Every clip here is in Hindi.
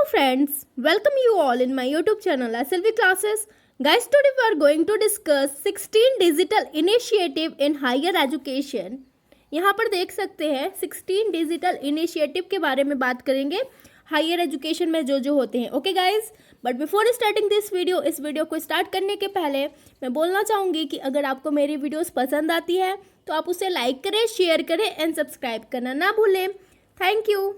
friends, welcome you all in my YouTube channel SLV Classes. Guys, today we are going to discuss 16 digital initiative in higher education. यहाँ पर देख सकते हैं 16 डिजिटल इनिशिएटिव के बारे में बात करेंगे हायर एजुकेशन में जो होते हैं. Okay guys, but before starting this video, इस वीडियो को स्टार्ट करने के पहले मैं बोलना चाहूँगी कि अगर आपको मेरी वीडियोस पसंद आती है तो आप उसे लाइक करें, शेयर करें एंड सब्सक्राइब करना ना भूलें. Thank you.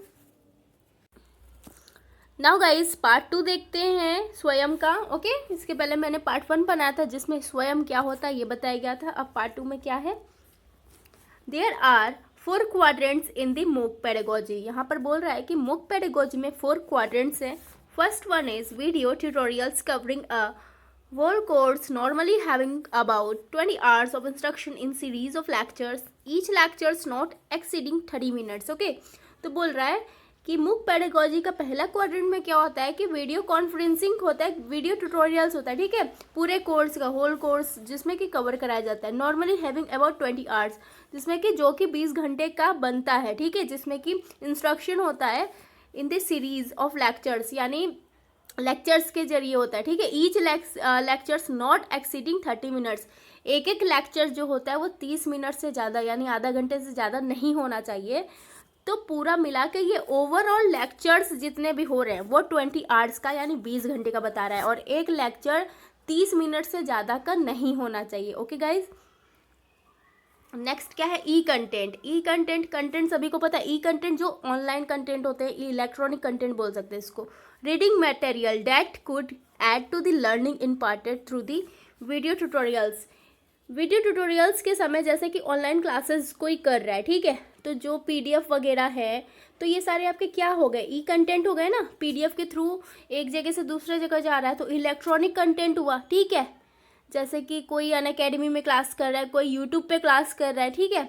Now guys, part 2 देखते हैं स्वयं का. ओके, इसके पहले मैंने पार्ट 1 बनाया था जिसमें स्वयं क्या होता है ये बताया गया था. अब पार्ट 2 में क्या है. There are 4 quadrants in the MOOC pedagogy. यहाँ पर बोल रहा है कि मूक पेडागोजी में 4 क्वाड्रेंट्स हैं. First one is video tutorials covering a whole course, normally having about 20 hours of instruction in series of lectures, each lectures not exceeding 30 minutes. Okay, तो बोल रहा है कि मूक पेडागोजी का पहला क्वाड्रेंट में क्या होता है कि वीडियो कॉन्फ्रेंसिंग होता है, वीडियो ट्यूटोरियल्स होता है. ठीक है, पूरे कोर्स का होल कोर्स जिसमें कि कवर कराया जाता है. नॉर्मली हैविंग अबाउट 20 आवर्स, जिसमें कि जो कि 20 घंटे का बनता है. ठीक है, जिसमें कि इंस्ट्रक्शन होता है in the series of lectures, यानी लेक्चर्स के जरिए होता है. ठीक है, each lectures not exceeding 30 minutes. एक एक लेक्चर जो होता है वो 30 मिनट से ज़्यादा यानी आधा घंटे से ज़्यादा नहीं होना चाहिए. तो पूरा मिला के ये ओवरऑल लेक्चर्स जितने भी हो रहे हैं वो 20 आवर्स का यानी 20 घंटे का बता रहा है, और एक लेक्चर 30 मिनट से ज़्यादा का नहीं होना चाहिए. ओके गाइज, नेक्स्ट क्या है ई कंटेंट. ई कंटेंट सभी को पता है. ई कंटेंट जो ऑनलाइन कंटेंट होते हैं, इलेक्ट्रॉनिक कंटेंट बोल सकते हैं इसको. Reading material that could add to the learning imparted through the video tutorials. Video tutorials के समय जैसे कि ऑनलाइन क्लासेस कोई कर रहा है, ठीक है, तो जो पीडीएफ वगैरह है तो ये सारे आपके क्या हो गए, ई कंटेंट हो गए ना. पीडीएफ के थ्रू एक जगह से दूसरे जगह जा रहा है तो इलेक्ट्रॉनिक कंटेंट हुआ. ठीक है, जैसे कि कोई अनअकैडमी में क्लास कर रहा है, कोई यूट्यूब पे क्लास कर रहा है. ठीक है,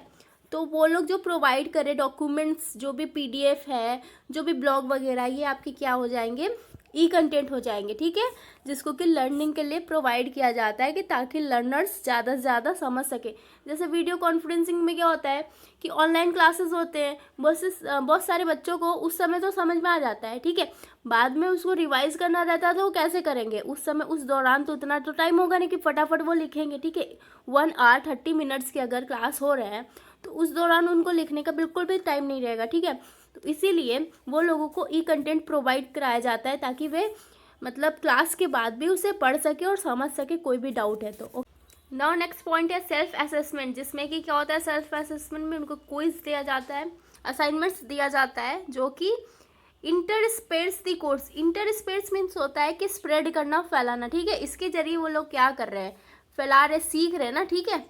तो वो लोग जो प्रोवाइड कर रहे डॉक्यूमेंट्स, जो भी पीडीएफ है, जो भी ब्लॉग वगैरह, ये आपके क्या हो जाएंगे, ई कंटेंट हो जाएंगे. ठीक है, जिसको कि लर्निंग के लिए प्रोवाइड किया जाता है कि ताकि लर्नर्स ज़्यादा से ज़्यादा समझ सके. जैसे वीडियो कॉन्फ्रेंसिंग में क्या होता है कि ऑनलाइन क्लासेस होते हैं, बहुत सारे बच्चों को उस समय तो समझ में आ जाता है. ठीक है, बाद में उसको रिवाइज करना रहता है तो वो कैसे करेंगे उस समय, उस दौरान तो उतना तो टाइम होगा नहीं कि फटाफट वो लिखेंगे. ठीक है, 1 आवर 30 मिनट्स की अगर क्लास हो रहे हैं तो उस दौरान उनको लिखने का बिल्कुल भी टाइम नहीं रहेगा. ठीक है, तो इसीलिए वो लोगों को ई कंटेंट प्रोवाइड कराया जाता है ताकि वे मतलब क्लास के बाद भी उसे पढ़ सके और समझ सके कोई भी डाउट है तो. नाउ नेक्स्ट पॉइंट है सेल्फ असेसमेंट, जिसमें कि क्या होता है सेल्फ असेसमेंट में उनको क्विज दिया जाता है, असाइनमेंट्स दिया जाता है जो कि इंटरस्पेस दी कोर्स. इंटरस्पेस मीन्स होता है कि स्प्रेड करना, फैलाना. ठीक है, इसके जरिए वो लोग क्या कर रहे हैं, फैला रहे, सीख रहे हैं ना. ठीक है,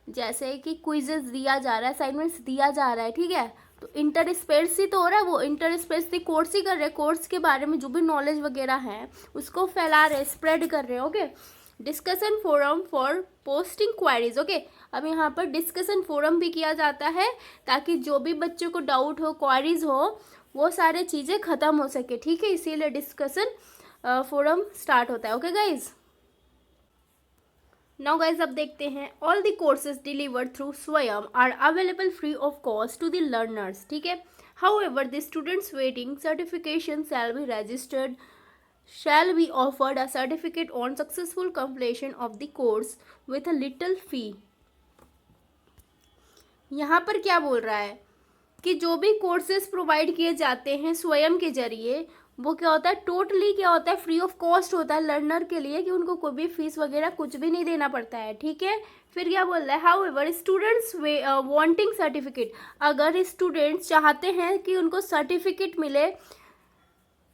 जैसे कि क्विजेस दिया जा रहा है, असाइनमेंट्स दिया जा रहा है. ठीक है, तो इंटरस्पेस ही तो हो रहा है, वो इंटरस्पेस दी कोर्स ही कर रहे हैं. कोर्स के बारे में जो भी नॉलेज वगैरह है उसको फैला रहे, स्प्रेड कर रहे हैं. Okay, discussion forum for posting queries. Okay, अब यहाँ पर डिस्कशन फोरम भी किया जाता है ताकि जो भी बच्चों को डाउट हो, क्वारीज हो, वो सारे चीज़ें ख़त्म हो सके. ठीक है, इसीलिए डिस्कशन फोरम स्टार्ट होता है. ओके गाइज, नाउ गाइज अब देखते हैं all the courses delivered through Swayam are available free of cost to the learners. ठीक है, however the students waiting certification shall be offered a certificate on successful completion of the course with a little fee. यहाँ पर क्या बोल रहा है कि जो भी कोर्सेज प्रोवाइड किए जाते हैं स्वयं के जरिए वो क्या होता है, टोटली क्या होता है, फ्री ऑफ कॉस्ट होता है लर्नर के लिए, कि उनको कोई भी फीस वगैरह कुछ भी नहीं देना पड़ता है. ठीक है, फिर क्या बोल रहा है, हाउएवर स्टूडेंट्स वांटिंग सर्टिफिकेट, अगर स्टूडेंट्स चाहते हैं कि उनको सर्टिफिकेट मिले.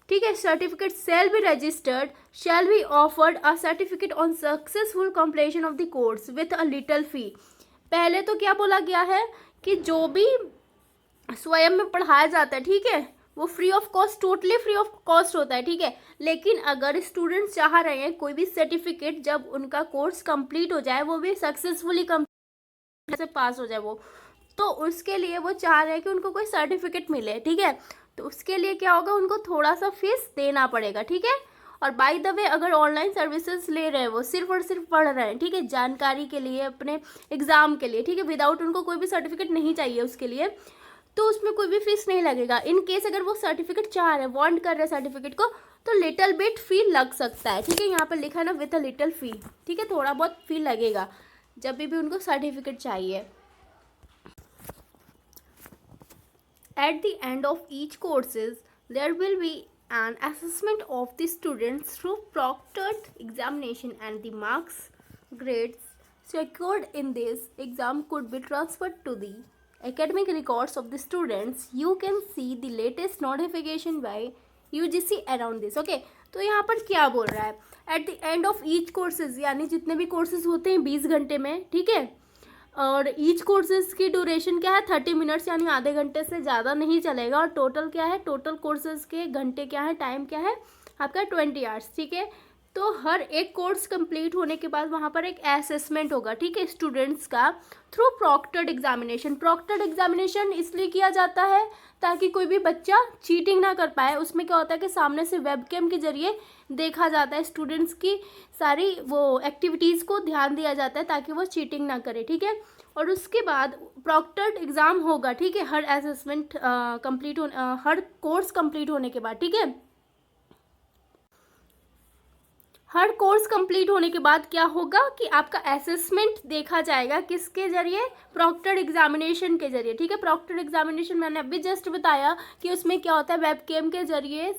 ठीक है, certificate shall be registered, shall be offered a certificate on successful completion of the course with a little fee. पहले तो क्या बोला गया है कि जो भी स्वयं में पढ़ाया जाता है, ठीक है, वो free of cost, totally free of cost होता है. ठीक है, लेकिन अगर स्टूडेंट्स चाह रहे हैं कोई भी सर्टिफिकेट जब उनका कोर्स कंप्लीट हो जाए, वो भी सक्सेसफुली कंप्लीट से पास हो जाए वो, तो उसके लिए वो चाह रहे हैं कि उनको कोई सर्टिफिकेट मिले. ठीक है, तो उसके लिए क्या होगा, उनको थोड़ा सा फीस देना पड़ेगा. ठीक है, और बाय द वे अगर ऑनलाइन सर्विसेज ले रहे हैं, वो सिर्फ और सिर्फ पढ़ रहे हैं, ठीक है, जानकारी के लिए, अपने एग्ज़ाम के लिए, ठीक है, विदाउट उनको कोई भी सर्टिफिकेट नहीं चाहिए उसके लिए, तो उसमें कोई भी फीस नहीं लगेगा। इन केस अगर वो सर्टिफिकेट चाह रहे, वांट कर रहे सर्टिफिकेट को, तो लिटिल बिट फी लग सकता है, ठीक है। यहाँ पर लिखा है ना, विथ अ लिटिल फी, ठीक है, थोड़ा बहुत फी लगेगा जब भी उनको सर्टिफिकेट चाहिए। At the end of each courses there will be an assessment of the students through proctored examination, and the marks, grades secured in this exam could be transferred to the academic records of the students. You can see the latest notification by UGC around this. Okay, तो यहाँ पर क्या बोल रहा है, eight the end of each courses, यानी जितने भी कोर्सेज होते हैं 20 घंटे में, ठीक है, और ईच कोर्सेज की ड्यूरेशन क्या है 30 मिनट्स, यानी आधे घंटे से ज़्यादा नहीं चलेगा। और टोटल क्या है, टोटल कोर्सेज के घंटे क्या है, टाइम क्या है आपका 20 आवर्स, ठीक है। तो हर एक कोर्स कंप्लीट होने के बाद वहाँ पर एक असेसमेंट होगा, ठीक है, स्टूडेंट्स का, through proctored examination. Proctored examination इसलिए किया जाता है ताकि कोई भी बच्चा चीटिंग ना कर पाए। उसमें क्या होता है कि सामने से वेबकैम के जरिए देखा जाता है स्टूडेंट्स की सारी वो एक्टिविटीज़ को ध्यान दिया जाता है ताकि वो चीटिंग ना करे, ठीक है। और उसके बाद प्रॉक्टर्ड एग्ज़ाम होगा, ठीक है, हर असेसमेंट कंप्लीट हर कोर्स कंप्लीट होने के बाद, ठीक है। हर कोर्स कंप्लीट होने के बाद क्या होगा कि आपका असेसमेंट देखा जाएगा, किसके जरिए, प्रॉक्टर्ड एग्जामिनेशन के जरिए, ठीक है। प्रॉक्टर्ड एग्जामिनेशन मैंने अभी जस्ट बताया कि उसमें क्या होता है, वेबकैम के जरिए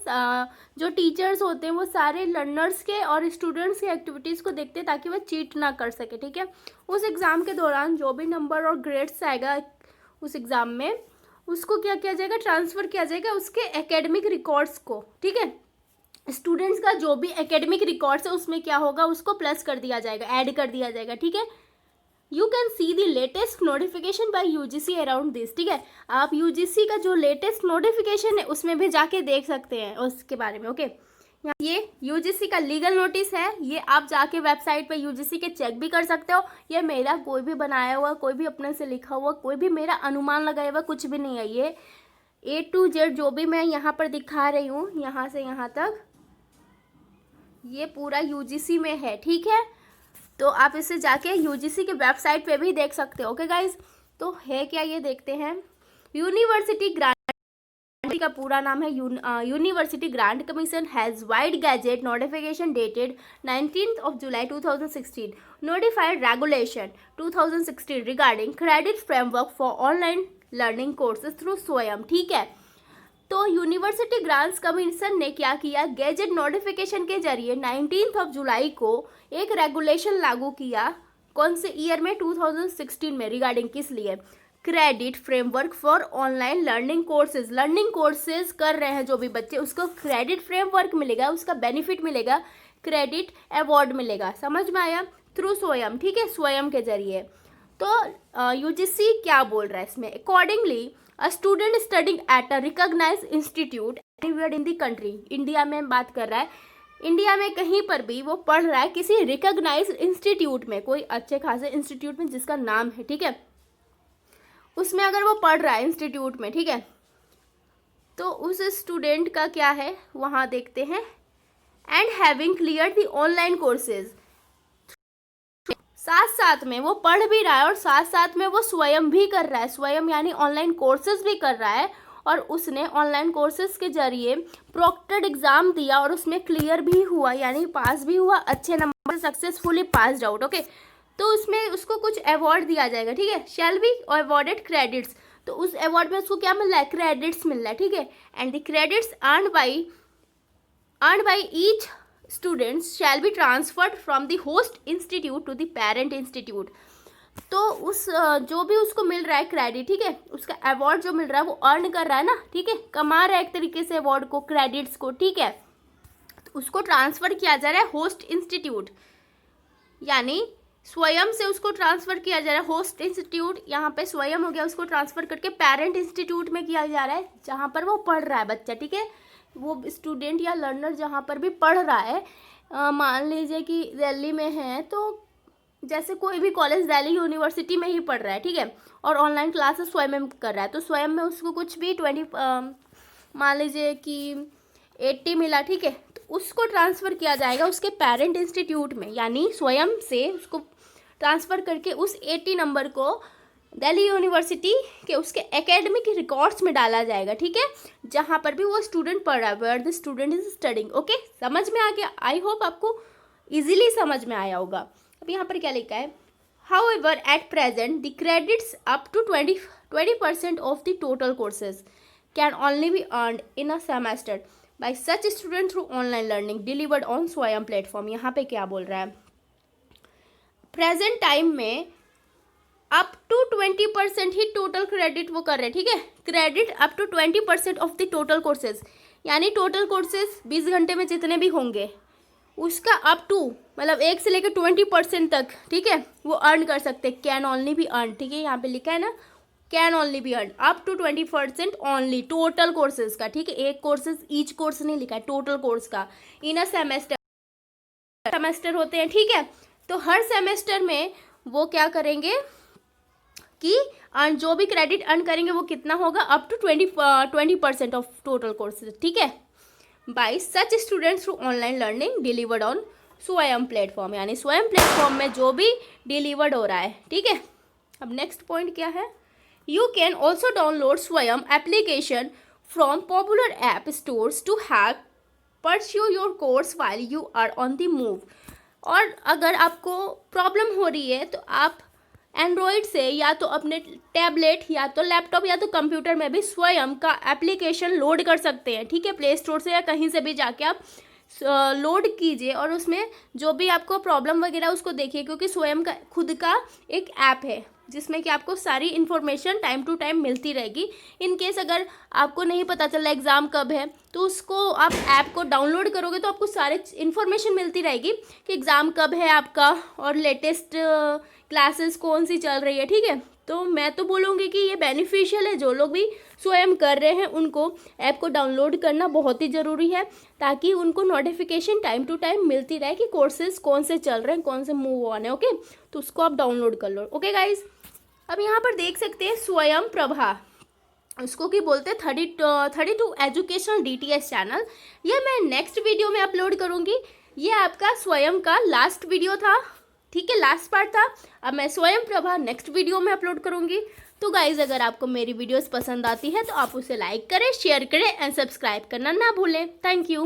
जो टीचर्स होते हैं वो सारे लर्नर्स के और स्टूडेंट्स की एक्टिविटीज़ को देखते हैं ताकि वह चीट ना कर सके, ठीक है। उस एग्ज़ाम के दौरान जो भी नंबर और ग्रेड्स आएगा उस एग्ज़ाम में, उसको क्या किया जाएगा, ट्रांसफ़र किया जाएगा उसके एकेडमिक रिकॉर्ड्स को, ठीक है। स्टूडेंट्स का जो भी एकेडमिक रिकॉर्ड्स है उसमें क्या होगा, उसको प्लस कर दिया जाएगा, ऐड कर दिया जाएगा, ठीक है। You can see the latest notification by UGC around this, ठीक है। आप यूजीसी का जो लेटेस्ट नोटिफिकेशन है उसमें भी जाके देख सकते हैं उसके बारे में, ओके। ये यूजीसी का लीगल नोटिस है, ये आप जाके वेबसाइट पे यूजीसी के चेक भी कर सकते हो। ये मेरा कोई भी बनाया हुआ, कोई भी अपने से लिखा हुआ, कोई भी मेरा अनुमान लगाया हुआ कुछ भी नहीं है। ये A to Z जो भी मैं यहाँ पर दिखा रही हूँ, यहाँ से यहाँ तक, ये पूरा यूजीसी में है, ठीक है। तो आप इसे जाके यूजीसी के वेबसाइट पे भी देख सकते हो, ओके गाइज। तो है क्या, ये देखते हैं। यूनिवर्सिटी ग्रांट का पूरा नाम है university grant commission has wide gadget notification dated 19 July 2016 notified regulation 2016 regarding credit framework for online learning courses through स्वयं, ठीक है। तो यूनिवर्सिटी ग्रांट्स कमीशन ने क्या किया, गैजेट नोटिफिकेशन के जरिए 19 जुलाई को एक रेगुलेशन लागू किया, कौन से ईयर में, 2016 में, रिगार्डिंग किस लिए, credit framework for online learning courses. Learning courses कर रहे हैं जो भी बच्चे, उसको क्रेडिट फ्रेमवर्क मिलेगा, उसका बेनिफिट मिलेगा, क्रेडिट अवार्ड मिलेगा, समझ में आया, थ्रू स्वयं, ठीक है, स्वयं के जरिए। तो यूजीसी क्या बोल रहा है इसमें, accordingly a student studying at a recognised institute anywhere in the country, India में बात कर रहा है, इंडिया में कहीं पर भी वो पढ़ रहा है किसी रिकॉग्नाइज्ड इंस्टीट्यूट में, कोई अच्छे खासे इंस्टीट्यूट में जिसका नाम है, ठीक है, उसमें अगर वो पढ़ रहा है इंस्टीट्यूट में, ठीक है, तो उस स्टूडेंट का क्या है वहाँ देखते हैं, and having clear the online courses, साथ साथ में वो पढ़ भी रहा है और साथ साथ में वो स्वयं भी कर रहा है, स्वयं यानी ऑनलाइन कोर्सेज भी कर रहा है, और उसने ऑनलाइन कोर्सेज के जरिए प्रॉक्टर्ड एग्जाम दिया और उसमें क्लियर भी हुआ, यानी पास भी हुआ, अच्छे number successfully passed out, okay. तो उसमें उसको कुछ अवार्ड दिया जाएगा, ठीक है, शैल बी अवॉर्डेड क्रेडिट्स। तो उस अवार्ड में उसको क्या मिल रहा है, क्रेडिट्स मिल रहा है, ठीक है। And the credits earned by each students shall be transferred from the host institute to the parent institute। तो उस जो भी उसको मिल रहा है क्रेडिट, ठीक है, उसका अवार्ड जो मिल रहा है वो अर्न कर रहा है ना, ठीक है, कमा रहा है एक तरीके से अवार्ड को, क्रेडिट्स को, ठीक है, तो उसको ट्रांसफ़र किया जा रहा है होस्ट इंस्टीट्यूट, यानी स्वयं से उसको ट्रांसफ़र किया जा रहा है, होस्ट इंस्टीट्यूट यहाँ पे स्वयं हो गया, उसको ट्रांसफ़र करके पेरेंट इंस्टीट्यूट में किया जा रहा है जहाँ पर वो पढ़ रहा है बच्चा, ठीक है, वो स्टूडेंट या लर्नर जहाँ पर भी पढ़ रहा है, मान लीजिए कि दिल्ली में है, तो जैसे कोई भी कॉलेज दिल्ली यूनिवर्सिटी में ही पढ़ रहा है, ठीक है, और ऑनलाइन क्लासेस स्वयं में कर रहा है, तो स्वयं में उसको कुछ भी 20 मान लीजिए कि 80 मिला, ठीक है, तो उसको ट्रांसफ़र किया जाएगा उसके पेरेंट इंस्टीट्यूट में, यानी स्वयं से उसको ट्रांसफ़र करके उस 80 नंबर को दिल्ली यूनिवर्सिटी के उसके एकेडमिक रिकॉर्ड्स में डाला जाएगा, ठीक है, जहाँ पर भी वो स्टूडेंट पढ़ रहा है, where the student is studying. Okay, समझ में आ गया? आई होप आपको इजीली समझ में आया होगा। अब यहाँ पर क्या लिखा है, however at present the credits up to 20% of the total courses can only be earned in a semester by such students through online learning delivered on Swayam platform। यहाँ पे क्या बोल रहा है, प्रेजेंट टाइम में अप टू 20% ही टोटल क्रेडिट वो कर रहे हैं, ठीक है, credit up to 20% of the total courses, यानी टोटल कोर्सेज 20 घंटे में जितने भी होंगे उसका अप टू मतलब 1 से लेकर 20% तक, ठीक है, वो अर्न कर सकते हैं, कैन ओनली बी अर्न, ठीक है, यहाँ पे लिखा है ना, can only be earn up to 20% only total courses का, ठीक है, एक कोर्सेज ईच कोर्स नहीं लिखा है, टोटल कोर्स का, इन अ सेमेस्टर होते हैं, ठीक है, तो हर सेमेस्टर में वो क्या करेंगे कि जो भी क्रेडिट अर्न करेंगे वो कितना होगा, up to 20% of total courses, ठीक है, by such students through online learning delivered on स्वयं प्लेटफॉर्म, यानी स्वयं प्लेटफॉर्म में जो भी डिलीवर्ड हो रहा है, ठीक है। अब नेक्स्ट पॉइंट क्या है, यू कैन ऑल्सो डाउनलोड स्वयं application from popular app stores to have pursue your course while you are on the move. और अगर आपको प्रॉब्लम हो रही है तो आप एंड्रॉयड से या तो अपने टैबलेट या तो लैपटॉप या तो कंप्यूटर में भी स्वयं का एप्लीकेशन लोड कर सकते हैं, ठीक है, प्ले स्टोर से या कहीं से भी जाके आप लोड कीजिए और उसमें जो भी आपको प्रॉब्लम वगैरह उसको देखिए, क्योंकि स्वयं का खुद का एक ऐप है जिसमें कि आपको सारी इन्फॉर्मेशन टाइम टू टाइम मिलती रहेगी। इन केस अगर आपको नहीं पता चला एग्ज़ाम कब है तो उसको आप ऐप को डाउनलोड करोगे तो आपको सारे इन्फॉर्मेशन मिलती रहेगी कि एग्ज़ाम कब है आपका और लेटेस्ट क्लासेस कौन सी चल रही है, ठीक है। तो मैं तो बोलूँगी कि ये बेनिफिशियल है, जो लोग भी स्वयं कर रहे हैं उनको ऐप को डाउनलोड करना बहुत ही ज़रूरी है ताकि उनको नोटिफिकेशन टाइम टू टाइम मिलती रहे कि कोर्सेज कौन से चल रहे हैं, कौन से मूव ऑन है, ओके, तो उसको आप डाउनलोड कर लो, ओके गाइज। अब यहाँ पर देख सकते हैं स्वयं प्रभा, उसको की बोलते हैं 32 एजुकेशनल DTS चैनल, ये मैं नेक्स्ट वीडियो में अपलोड करूँगी। ये आपका स्वयं का लास्ट वीडियो था, ठीक है, लास्ट पार्ट था। अब मैं स्वयं प्रभा नेक्स्ट वीडियो में अपलोड करूँगी। तो गाइज़ अगर आपको मेरी वीडियोस पसंद आती है तो आप उसे लाइक करें, शेयर करें एंड सब्सक्राइब करना ना भूलें। Thank you.